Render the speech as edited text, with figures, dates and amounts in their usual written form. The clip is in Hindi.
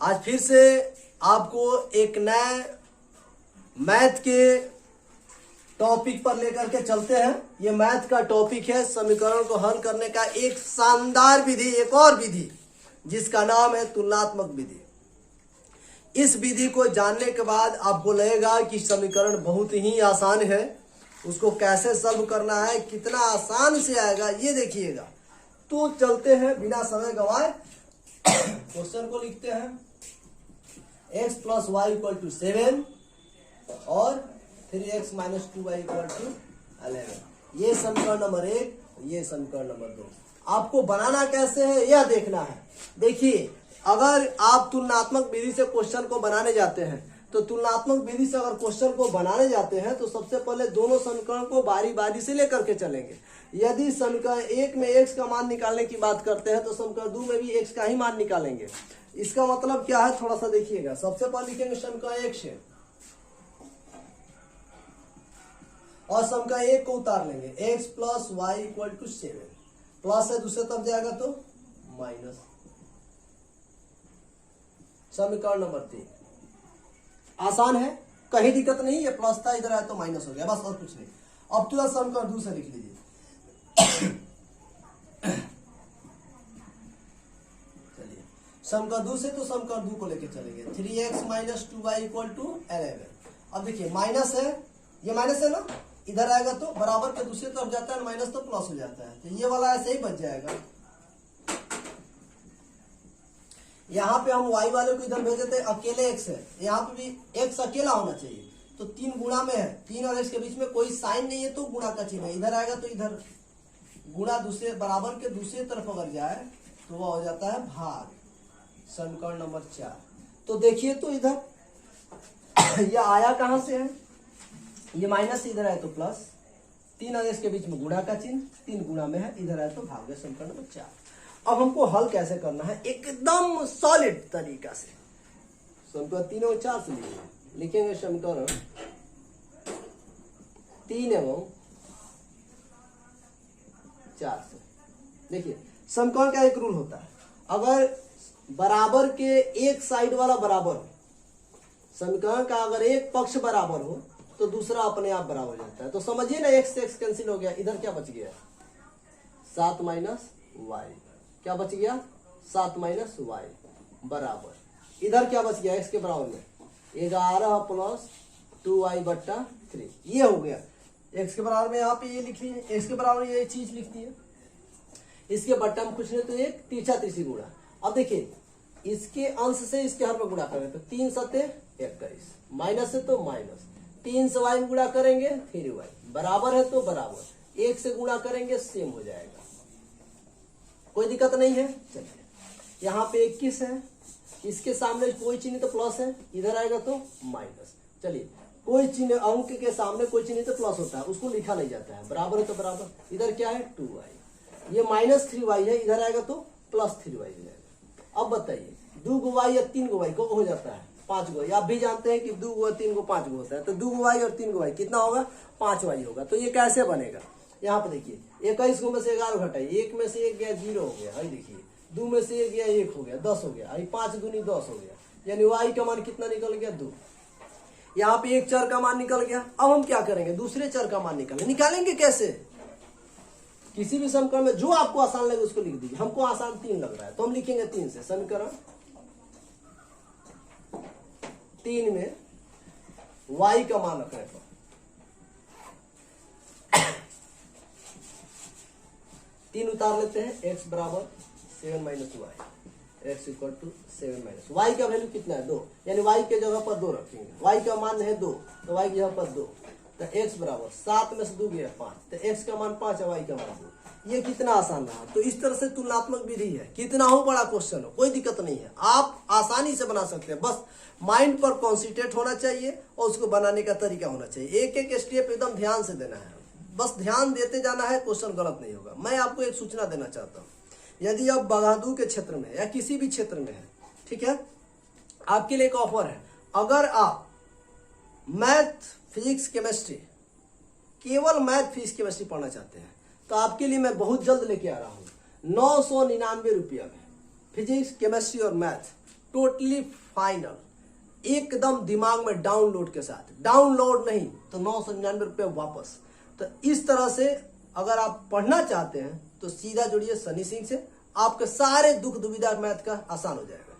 आज फिर से आपको एक नए मैथ के टॉपिक पर लेकर के चलते हैं। ये मैथ का टॉपिक है समीकरण को हल करने का एक शानदार विधि, एक और विधि जिसका नाम है तुलनात्मक विधि। इस विधि को जानने के बाद आपको लगेगा कि समीकरण बहुत ही आसान है, उसको कैसे सॉल्व करना है, कितना आसान से आएगा ये देखिएगा। तो चलते हैं बिना समय गवाए, क्वेश्चन को लिखते हैं। x plus y equal to 7 और 3x minus 2y equal to 11। ये समीकरण नंबर 1, ये समीकरण नंबर 2। आपको बनाना कैसे है यह देखना है। देखिए, अगर आप तुलनात्मक विधि से क्वेश्चन को बनाने जाते हैं तो तुलनात्मक विधि से अगर क्वेश्चन को बनाने जाते हैं तो सबसे पहले दोनों समीकरण को बारी बारी से लेकर के चलेंगे। यदि समीकरण 1 में x का मान निकालने की बात करते हैं तो समीकरण 2 में भी x का ही मान निकालेंगे। इसका मतलब क्या है, थोड़ा सा देखिएगा। सबसे पहले लिखेंगे समीकरण 1 से और समीकरण 1 को उतार लेंगे। x plus y equal to 7 plus है, दूसरे तरफ जाएगा तो माइनस। समीकरण नंबर 3 आसान है, कहीं दिक्कत नहीं। ये प्लस था, इधर आया तो माइनस हो गया, बस और कुछ नहीं। अब तुरंत समीकरण 2 से लिख लीजिए। चलिए, समीकरण 2 से तो समीकरण 2 को लेके चलेंगे। 3x minus 2y equal to 11। अब देखिए माइनस है, ये माइनस है ना, इधर आएगा तो बराबर के दूसरी तरफ जाता है, माइनस तो प्लस हो जाता है, तो ये वाला ऐसे ही बच जाएगा। यहाँ पे हम y वाले को इधर भेजे थे, अकेले x है, यहाँ पे भी x अकेला होना चाहिए, तो 3 गुणा में है। 3 और x के बीच में कोई साइन नहीं है तो गुणा का चिन्ह है, इधर आएगा तो इधर गुणा, दूसरे बराबर के दूसरी तरफ अगर जाए तो वह हो जाता है भाग। समीकरण नंबर 4। तो देखिए तो इधर यह आया कहां से है, ये माइनस, इधर आए तो प्लस, 3 और x के बीच में गुणा का चिन्ह, 3 गुणा में है, इधर आए तो भाग है। समीकरण नंबर 4। अब हमको हल कैसे करना है, एकदम सॉलिड तरीका से। समीकरण 3 और 4 से लिखेंगे समीकरण 3 एवं 4 से। देखिए, समीकरण का एक रूल होता है, अगर बराबर के एक साइड वाला बराबर हो, समीकरण का अगर एक पक्ष बराबर हो तो दूसरा अपने आप बराबर हो जाता है। तो समझिए ना, x से x कैंसिल हो गया, इधर क्या बच गया, 7 माइनस वाई। क्या बच गया, 7 माइनस वाई बराबर, इधर क्या बच गया, x के बराबर में 11 प्लस 2y बट्टा 3। ये हो गया। x के बराबर में यहाँ पे ये लिख लीजिए, x के बराबर ये चीज लिखती है, इसके बट्टा में कुछ नहीं तो एक तीसरा तीसरी गुणा। अब देखिए, इसके अंश से इसके हर में गुणा करेंगे तो 3 सते 21, माइनस है तो माइनस, 3 से y में गुणा करेंगे 3y, बराबर है तो बराबर, 1 से गुणा करेंगे सेम हो जाएगा, कोई दिक्कत नहीं है। चलिए, यहाँ पे 21 है, इसके सामने कोई चिन्ह तो प्लस है, इधर आएगा तो माइनस। चलिए, कोई चिन्ह, अंक के सामने कोई चिन्ह तो प्लस होता है, उसको लिखा नहीं जाता है, बराबर है तो बराबर, इधर क्या है 2y, ये माइनस 3y है, इधर आएगा तो प्लस 3y हो जाएगा। अब बताइए, 2 गो y या 3 गो y को हो जाता है 5 गो। आप भी जानते हैं कि 2 गो 3 गो 5 गो होता है, तो 2 गो y और 3 गो y कितना होगा, 5y होगा। तो ये कैसे बनेगा, यहाँ पे देखिए, 21 गो में से 11 घटाइए, 1 में से 1 गया 0 हो गया, आई देखिए, 2 में से 1 गया 1 हो गया, 10 हो गया, आई 5 दूनी 10 हो गया, यानी y का मान कितना निकल गया, 2। यहाँ पे एक चर का मान निकल गया। अब हम क्या करेंगे, दूसरे चर का मान निकालेंगे कैसे, किसी भी समीकरण में जो आपको आसान लगे उसको लिख दीजिए। हमको आसान 3 लग रहा है तो हम लिखेंगे 3 से। समीकरण 3 में y का मान रखने पर 3 उतार लेते हैं, x बराबर 7 minus y, x equal to 7 minus y का वैल्यू कितना है, 2, यानी y के जगह पर 2 रखेंगे। y का मान है 2, तो y की जगह पर 2, तो x बराबर 7 में से 2 गया 5, तो x का मान 5 है, y का मान 2। ये कितना आसान रहा। तो इस तरह से तुलनात्मक विधि है, कितना हो बड़ा क्वेश्चन हो कोई दिक्कत नहीं है, आप आसानी से बना सकते हैं। बस माइंड पर कॉन्सेंट्रेट होना चाहिए और उसको बनाने का तरीका होना चाहिए। एक एक स्टेप एकदम ध्यान से देना है, बस ध्यान देते जाना है, क्वेश्चन गलत नहीं होगा। मैं आपको एक सूचना देना चाहता हूँ, यदि आप बगादू के क्षेत्र में या किसी भी क्षेत्र में है, ठीक है, आपके लिए एक ऑफर है। अगर आप मैथ, फिजिक्स, केमिस्ट्री, केवल मैथ, फिजिक्स, केमिस्ट्री पढ़ना चाहते हैं तो आपके लिए मैं बहुत जल्द लेके आ रहा हूँ 999 रुपया में फिजिक्स, केमिस्ट्री और मैथ टोटली फाइनल, एकदम दिमाग में डाउनलोड के साथ, डाउनलोड नहीं तो 999 रुपये वापस। तो इस तरह से अगर आप पढ़ना चाहते हैं तो सीधा जुड़िए सनी सिंह से, आपके सारे दुख दुविधा मैथ का आसान हो जाएगा।